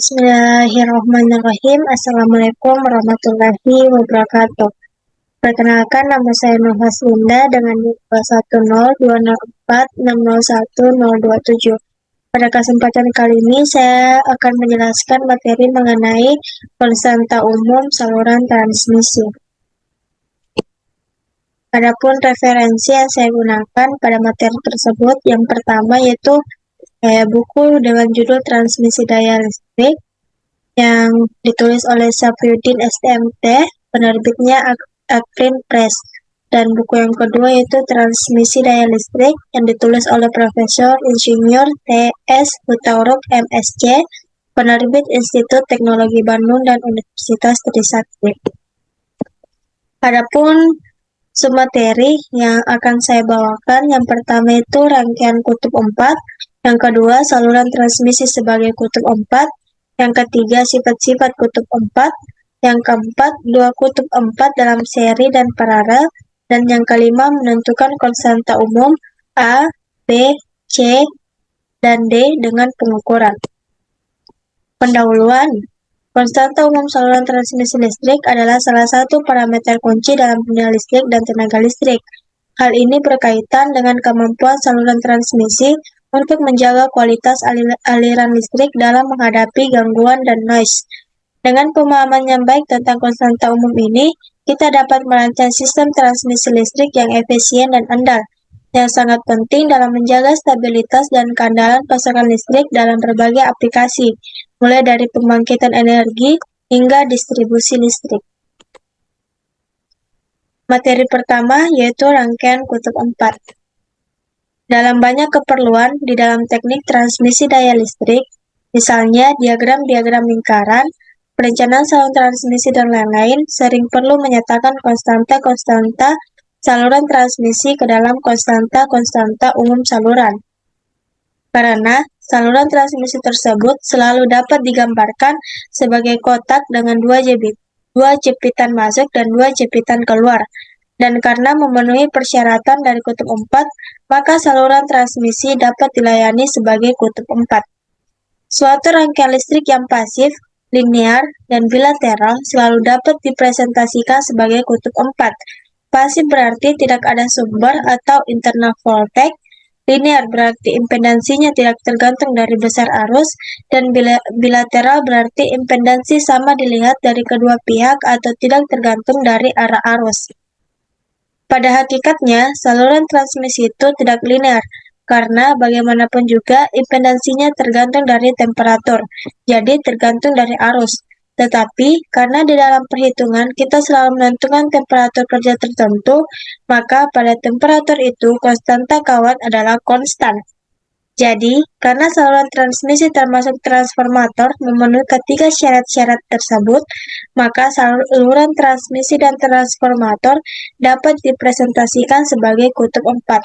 Bismillahirrahmanirrahim. Assalamualaikum warahmatullahi wabarakatuh. Perkenalkan, nama saya Nurhas Linda dengan NIM 21020460127. Pada kesempatan kali ini saya akan menjelaskan materi mengenai konstanta umum saluran transmisi. Adapun referensi yang saya gunakan pada materi tersebut, yang pertama yaitu buku dengan judul Transmisi Daya Listrik yang ditulis oleh Safriuddin STMT, penerbitnya Akrin Press. Dan buku yang kedua yaitu Transmisi Daya Listrik yang ditulis oleh Profesor Insinyur T.S. Hutauruk MSc, penerbit Institut Teknologi Bandung dan Universitas Trisakti. Adapun submateri yang akan saya bawakan, yang pertama itu rangkaian kutub 4, yang kedua saluran transmisi sebagai kutub 4, yang ketiga sifat-sifat kutub 4, yang keempat dua kutub 4 dalam seri dan paralel, dan yang kelima menentukan konstanta umum A, B, C, dan D dengan pengukuran. Pendahuluan. Konstanta umum saluran transmisi listrik adalah salah satu parameter kunci dalam dunia listrik dan tenaga listrik. Hal ini berkaitan dengan kemampuan saluran transmisi untuk menjaga kualitas aliran listrik dalam menghadapi gangguan dan noise. Dengan pemahaman yang baik tentang konstanta umum ini, kita dapat merancang sistem transmisi listrik yang efisien dan andal, yang sangat penting dalam menjaga stabilitas dan keandalan pasokan listrik dalam berbagai aplikasi, mulai dari pembangkitan energi hingga distribusi listrik. Materi pertama yaitu rangkaian kutub 4. Dalam banyak keperluan di dalam teknik transmisi daya listrik, misalnya diagram-diagram lingkaran, perencanaan saluran transmisi dan lain-lain, sering perlu menyatakan konstanta-konstanta saluran transmisi ke dalam konstanta-konstanta umum saluran. Karena saluran transmisi tersebut selalu dapat digambarkan sebagai kotak dengan dua jepitan masuk dan dua jepitan keluar. Dan karena memenuhi persyaratan dari kutub 4, maka saluran transmisi dapat dilayani sebagai kutub 4. Suatu rangkaian listrik yang pasif, linear, dan bilateral selalu dapat dipresentasikan sebagai kutub 4. Pasif berarti tidak ada sumber atau internal voltage, linear berarti impedansinya tidak tergantung dari besar arus, dan bilateral berarti impedansi sama dilihat dari kedua pihak atau tidak tergantung dari arah arus. Pada hakikatnya, saluran transmisi itu tidak linear, karena bagaimanapun juga impedansinya tergantung dari temperatur, jadi tergantung dari arus. Tetapi, karena di dalam perhitungan kita selalu menentukan temperatur kerja tertentu, maka pada temperatur itu konstanta kawan adalah konstan. Jadi, karena saluran transmisi termasuk transformator memenuhi ketiga syarat-syarat tersebut, maka saluran transmisi dan transformator dapat dipresentasikan sebagai kutub 4.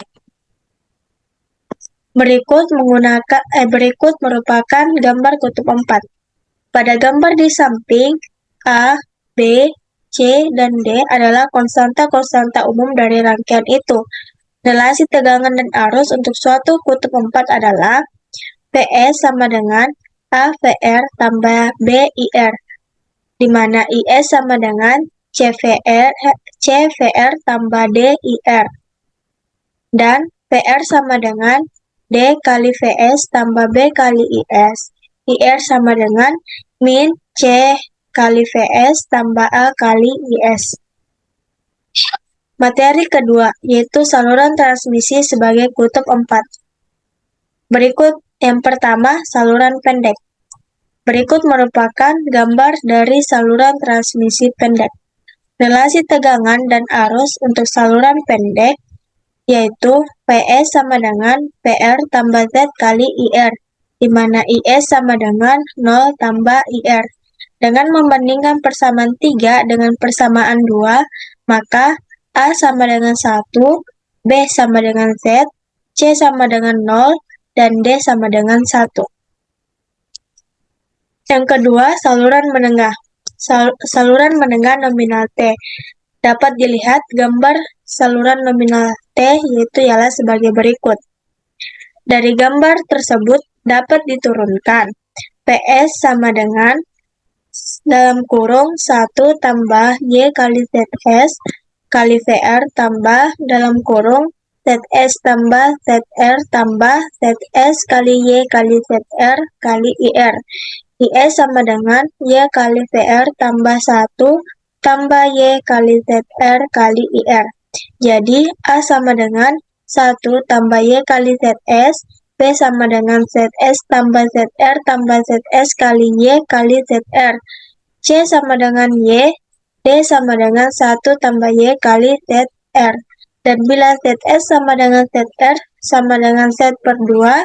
Berikut merupakan gambar kutub 4. Pada gambar di samping, A, B, C, dan D adalah konstanta-konstanta umum dari rangkaian itu. Relasi tegangan dan arus untuk suatu kutub 4 adalah PS sama dengan AVR tambah BIR, di mana IS sama dengan CVR tambah DIR, dan PR sama dengan D kali VS tambah B kali IS, IR sama dengan min C kali VS tambah A kali IS. Materi kedua, yaitu saluran transmisi sebagai kutub 4. Berikut yang pertama, saluran pendek. Berikut merupakan gambar dari saluran transmisi pendek. Relasi tegangan dan arus untuk saluran pendek, yaitu PS sama dengan PR tambah Z kali IR, di mana IS sama dengan 0 tambah IR. Dengan membandingkan persamaan 3 dengan persamaan 2, maka A sama dengan 1, B sama dengan Z, C sama dengan 0, dan D sama dengan 1. Yang kedua, saluran menengah. Saluran menengah nominal T. Dapat dilihat gambar saluran nominal T yaitu ialah sebagai berikut. Dari gambar tersebut dapat diturunkan PS sama dengan dalam kurung 1 tambah Y kali ZS kali VR tambah dalam kurung ZS tambah ZR tambah ZS kali Y kali ZR kali IR. IS sama dengan Y kali VR tambah 1 tambah Y kali ZR kali IR. Jadi A sama dengan 1 tambah Y kali ZS, B sama dengan ZS tambah ZR tambah ZS kali Y kali ZR. C sama dengan Y, D sama dengan 1 tambah Y kali ZR. Dan bila ZS sama dengan ZR sama dengan Z per 2,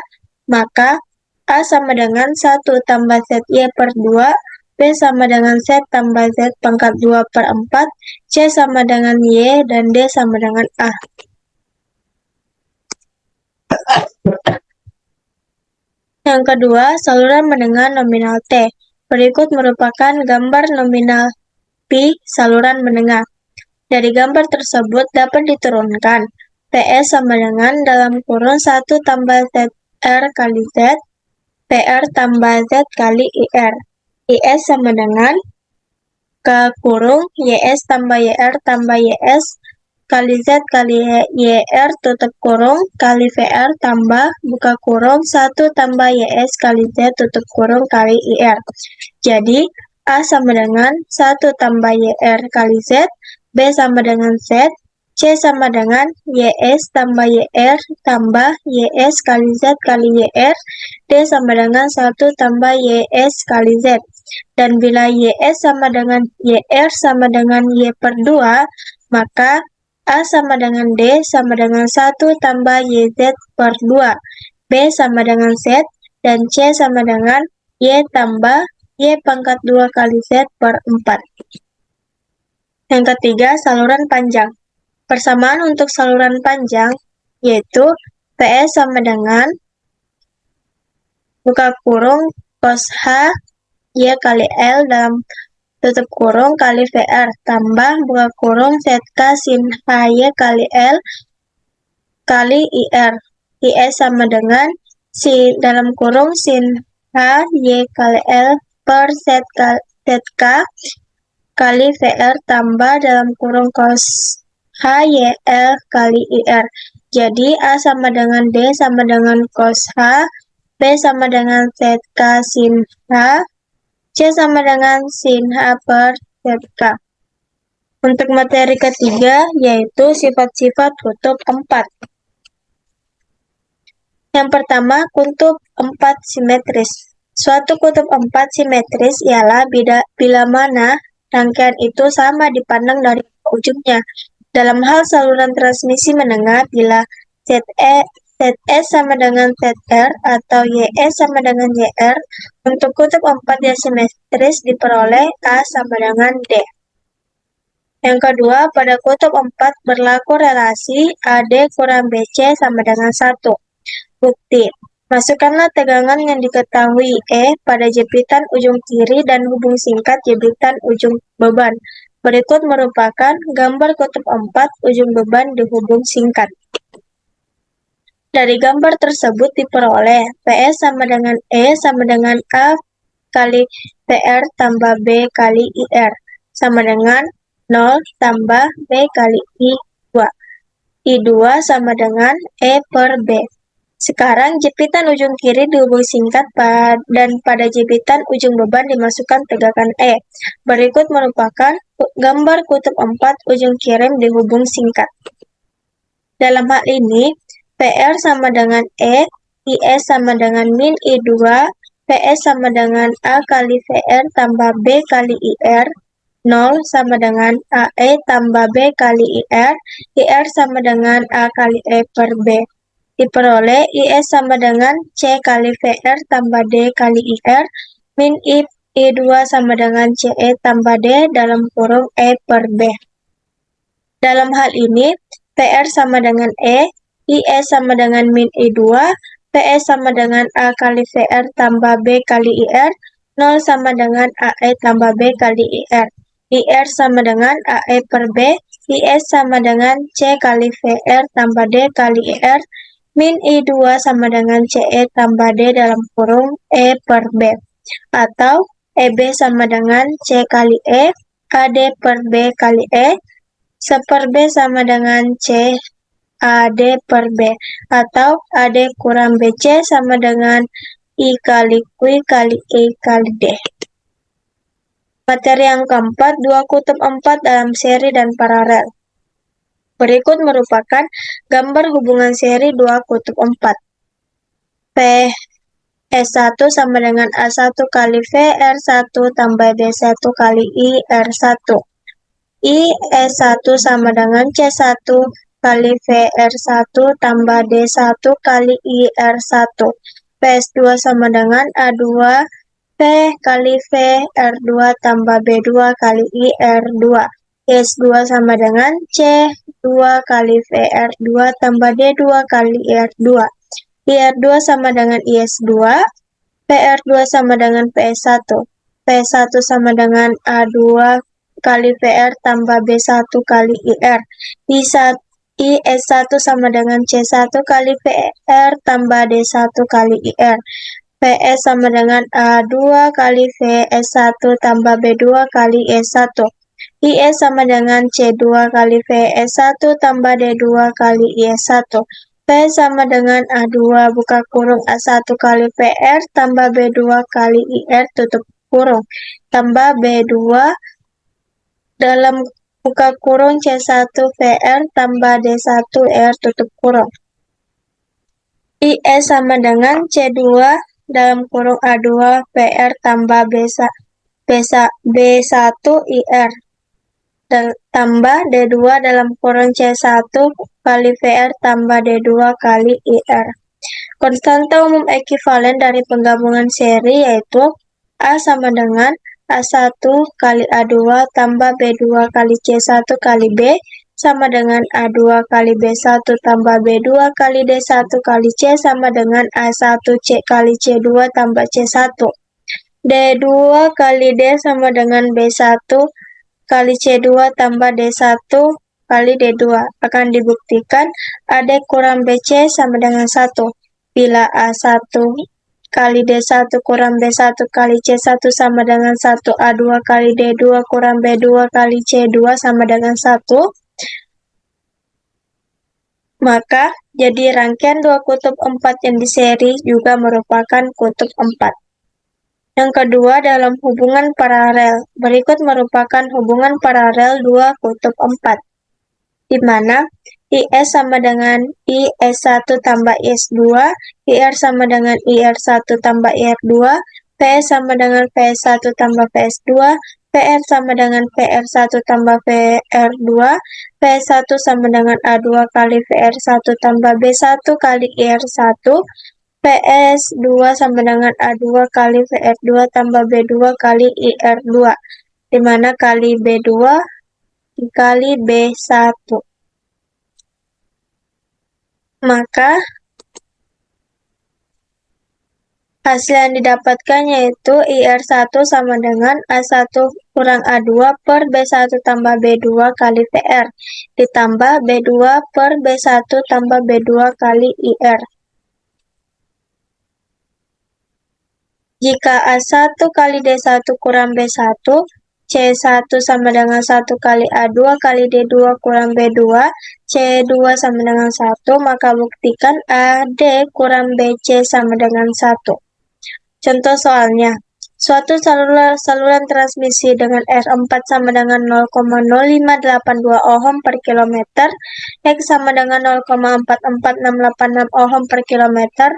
maka A sama dengan 1 tambah ZY per 2, B sama dengan Z tambah Z pangkat 2 per 4, C sama dengan Y, dan D sama dengan A. Yang kedua, saluran menengah nominal T. Berikut merupakan gambar nominal Pi saluran menengah. Dari gambar tersebut dapat diturunkan PS sama dengan dalam kurung 1 tambah ZR kali Z, PR tambah Z kali IR. IS sama dengan K kurung YS tambah YR tambah YS kali Z kali YR tutup kurung kali VR tambah buka kurung 1 tambah YS kali Z tutup kurung kali IR. Jadi A sama dengan 1 tambah YR kali Z, B sama dengan Z, C sama dengan YS tambah YR tambah YS kali Z kali YR, D sama dengan 1 tambah YS kali Z. Dan bila YS sama dengan YR sama dengan Y per 2, maka A sama dengan D sama dengan 1 tambah YZ per 2, B sama dengan Z, dan C sama dengan Y tambah Y pangkat 2 kali Z per 4. Yang ketiga, saluran panjang. Persamaan untuk saluran panjang yaitu PS sama dengan buka kurung cos H Y kali L dalam tutup kurung kali VR tambah buka kurung ZK sin HY kali L kali IR. IS sama dengan dalam kurung sin H Y kali L per ZK kali VR tambah dalam kurung cos HYL kali IR. Jadi A sama dengan D sama dengan cos H, B sama dengan ZK sin H, C sama dengan sin H per ZK. Untuk materi ketiga yaitu sifat-sifat kutub 4. Yang pertama, kutub 4 simetris. Suatu kutub 4 simetris ialah bila mana rangkaian itu sama dipandang dari ujungnya. Dalam hal saluran transmisi menengah, bila ZS sama dengan ZR atau YS sama dengan YR, untuk kutub 4 yang simetris diperoleh A sama dengan D. Yang kedua, pada kutub 4 berlaku relasi AD kurang BC sama dengan 1. Bukti. Masukkanlah tegangan yang diketahui E pada jepitan ujung kiri dan hubung singkat jepitan ujung beban. Berikut merupakan gambar kutub 4 ujung beban di hubung singkat. Dari gambar tersebut diperoleh PS sama dengan E sama dengan A kali PR tambah B kali IR sama dengan 0 tambah B kali I2. I2 sama dengan E per B. Sekarang jepitan ujung kiri dihubung singkat dan pada jepitan ujung beban dimasukkan tegangan E. Berikut merupakan gambar kutub 4 ujung kiri dihubung singkat. Dalam hal ini, PR sama dengan E, IS sama dengan min I2, PS sama dengan A kali VR tambah B kali IR, 0 sama dengan AE tambah B kali IR sama dengan A kali E per B. Diperoleh IS sama dengan C kali VR tambah D kali IR min I2 sama dengan CE tambah D dalam kurung E per B. Dalam hal ini, PR sama dengan E, IS sama dengan min I2, PS sama dengan A kali VR tambah B kali IR, 0 sama dengan AE tambah B kali IR sama dengan AE per B, IS sama dengan C kali VR tambah D kali IR, Min I2 sama dengan CE tambah D dalam kurung E per B. Atau EB sama dengan C kali E, AD per B kali E, seper B sama dengan C AD per B. Atau AD kurang BC sama dengan I kali Q kali E kali D. Materi yang keempat, dua kutub 4 dalam seri dan paralel. Berikut merupakan gambar hubungan seri dua kutub 4. P S1 sama dengan A1 kali V R1 tambah D1 kali I R1. I S1 sama dengan C1 kali V R1 tambah D1 kali I R1. PS2 sama dengan A2 V kali V R2 tambah B2 kali I R2. S2 sama dengan C2 kali V R2 tambah D2 kali IR2. IR2 sama dengan IS2, PR2 sama dengan PS1, PS1 sama dengan A2 kali VR tambah B1 kali IR, IS1 sama dengan C1 kali VR tambah D1 kali IR, PS sama dengan A2 kali VS1 tambah B2 kali E1, IS sama dengan C2 kali VS1 tambah D2 kali IS1. P sama dengan A2 buka kurung A1 kali PR tambah B2 kali IR tutup kurung tambah B2 dalam buka kurung C1 VR tambah D1 R tutup kurung. IS sama dengan C2 dalam kurung A2 PR tambah B1 IR tambah D2 dalam kurung C1 kali VR tambah D2 kali IR. Konstanta umum ekuivalen dari penggabungan seri yaitu A sama dengan A1 kali A2 tambah B2 kali C1 kali B sama dengan A2 kali B1 tambah B2 kali D1 kali C sama dengan A1 C kali C2 tambah C1. D2 kali D sama dengan B1 kali C2 tambah D1 kali D2. Akan dibuktikan AD kurang BC sama dengan 1. Bila A1 kali D1 kurang B1 kali C1 sama dengan 1, A2 kali D2 kurang B2 kali C2 sama dengan 1, maka jadi rangkaian dua kutub 4 yang diseri juga merupakan kutub 4. Yang kedua, dalam hubungan paralel. Berikut merupakan hubungan paralel dua kutub 4, di mana IS sama dengan IS1 tambah IS2, IR sama dengan IR1 tambah IR2, PS sama dengan PS1 tambah PS2, PR sama dengan PR1 tambah PR2, PS1 sama dengan A2 kali VR1 tambah B1 kali IR1, PS2 sama dengan A2 kali VR2 tambah B2 kali IR2, di mana kali B2 dikali B1. Maka hasil yang didapatkan yaitu IR1 sama dengan A1 kurang A2 per B1 tambah B2 kali VR ditambah B2 per B1 tambah B2 kali IR. Jika A1 kali D1 kurang B1, C1 sama dengan 1 kali A2 kali D2 kurang B2, C2 sama dengan 1, maka buktikan AD kurang BC sama dengan 1. Contoh soalnya, suatu saluran transmisi dengan R4 sama dengan 0,0582 ohm per kilometer, X sama dengan 0,44686 ohm per kilometer,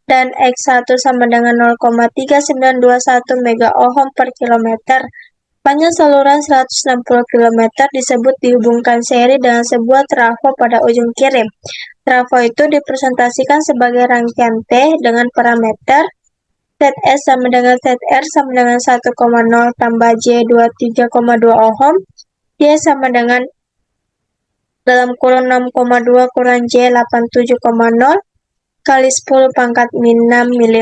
dan X1 sama dengan 0,3921 mega ohm per kilometer. Panjang saluran 160 km disebut dihubungkan seri dengan sebuah trafo pada ujung kiri. Trafo itu dipresentasikan sebagai rangkaian T dengan parameter ZS sama dengan ZR sama dengan 1,0 tambah J 23,2 ohm, Y sama dengan dalam kurung 6,2 kurang J 87,0 kali 10 pangkat min 6 mili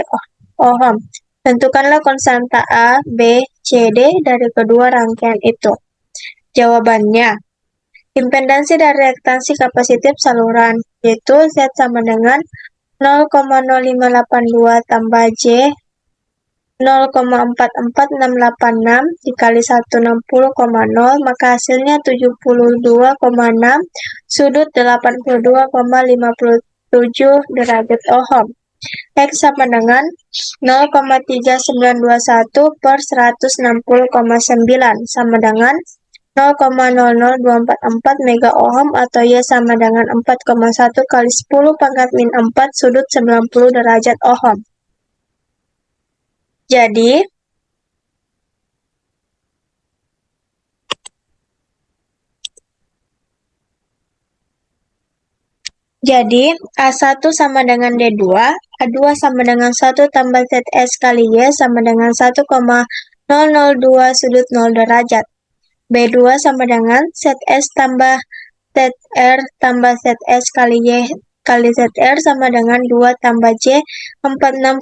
ohm. Tentukanlah konstanta A, B, C, D dari kedua rangkaian itu. Jawabannya, impedansi dan reaktansi kapasitif saluran. yaitu Z sama dengan 0,0582 tambah J 0,44686 dikali 160,0, maka hasilnya 72,6 sudut 82,57 derajat Ohm. X sama dengan 0,3921 per 160,9 sama dengan 0,00244 mega ohm atau Y sama dengan 4,1 kali 10 pangkat min 4 sudut 90 derajat ohm. Jadi, A1 sama dengan D2, A2 sama dengan 1 tambah ZS kali Y sama dengan 1,002 sudut 0 derajat. B2 sama dengan ZS tambah ZR tambah ZS kali Y kali ZR sama dengan 2 tambah J 46,8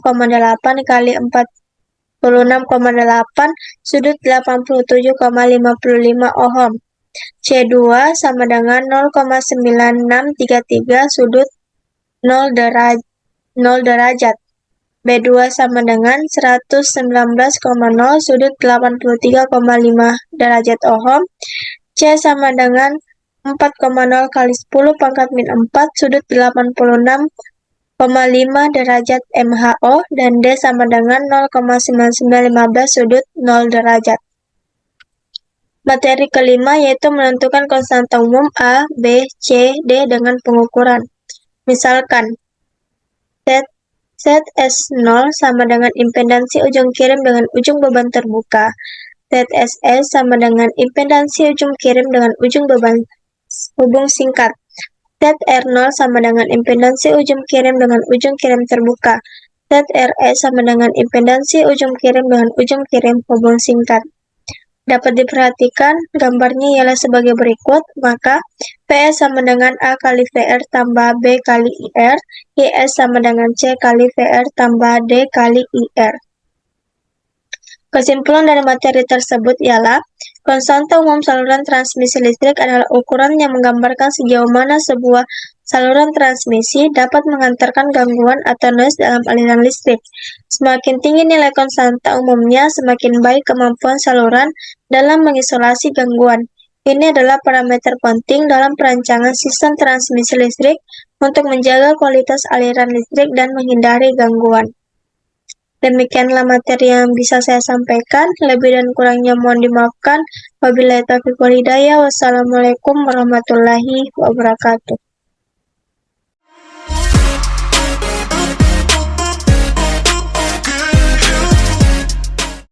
kali 46,8 sudut 87,55 ohm. C2 sama dengan 0,9633 sudut 0 derajat. B2 sama dengan 119,0 sudut 83,5 derajat ohm. C sama dengan 4,0 kali 10 pangkat min 4 sudut 86,5 derajat MHO dan D sama dengan 0,9915 sudut 0 derajat. Materi kelima yaitu menentukan konstanta umum A, B, C, D dengan pengukuran. Misalkan, ZS0 sama dengan impedansi ujung kirim dengan ujung beban terbuka. ZSS sama dengan impedansi ujung kirim dengan ujung beban hubung singkat. ZR0 sama dengan impedansi ujung kirim dengan ujung kirim terbuka. ZRE sama dengan impedansi ujung kirim dengan ujung kirim hubung singkat. Dapat diperhatikan gambarnya ialah sebagai berikut, maka PS sama dengan A kali VR tambah B kali IR, IS sama dengan C kali VR tambah D kali IR. Kesimpulan dari materi tersebut ialah, konstanta umum saluran transmisi listrik adalah ukuran yang menggambarkan sejauh mana sebuah saluran transmisi dapat mengantarkan gangguan atau noise dalam aliran listrik. Semakin tinggi nilai konstanta umumnya, semakin baik kemampuan saluran dalam mengisolasi gangguan. Ini adalah parameter penting dalam perancangan sistem transmisi listrik untuk menjaga kualitas aliran listrik dan menghindari gangguan. Demikianlah materi yang bisa saya sampaikan. Lebih dan kurangnya mohon dimaafkan. Wabillahi taufiq wal hidayah. Wassalamualaikum warahmatullahi wabarakatuh.